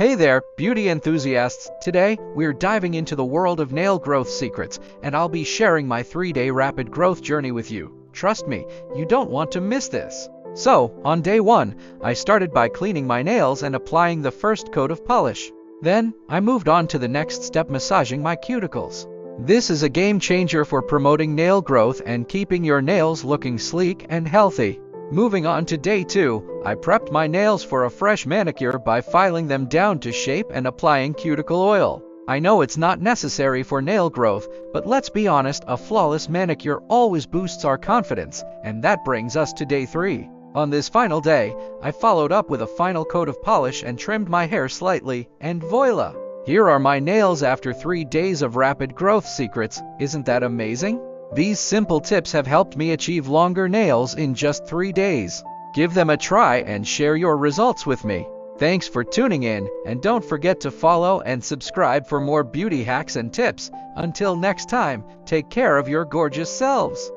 Hey there, beauty enthusiasts! Today, we're diving into the world of nail growth secrets, and I'll be sharing my 3-day rapid growth journey with you. Trust me, you don't want to miss this. So, on day 1, I started by cleaning my nails and applying the first coat of polish. Then, I moved on to the next step, massaging my cuticles. This is a game changer for promoting nail growth and keeping your nails looking sleek and healthy. Moving on to day 2, I prepped my nails for a fresh manicure by filing them down to shape and applying cuticle oil. I know it's not necessary for nail growth, but let's be honest, a flawless manicure always boosts our confidence, and that brings us to day 3. On this final day, I followed up with a final coat of polish and trimmed my hair slightly, and voila! Here are my nails after 3 days of rapid growth secrets. Isn't that amazing? These simple tips have helped me achieve longer nails in just 3 days. Give them a try and share your results with me. Thanks for tuning in, and don't forget to follow and subscribe for more beauty hacks and tips. Until next time, take care of your gorgeous selves.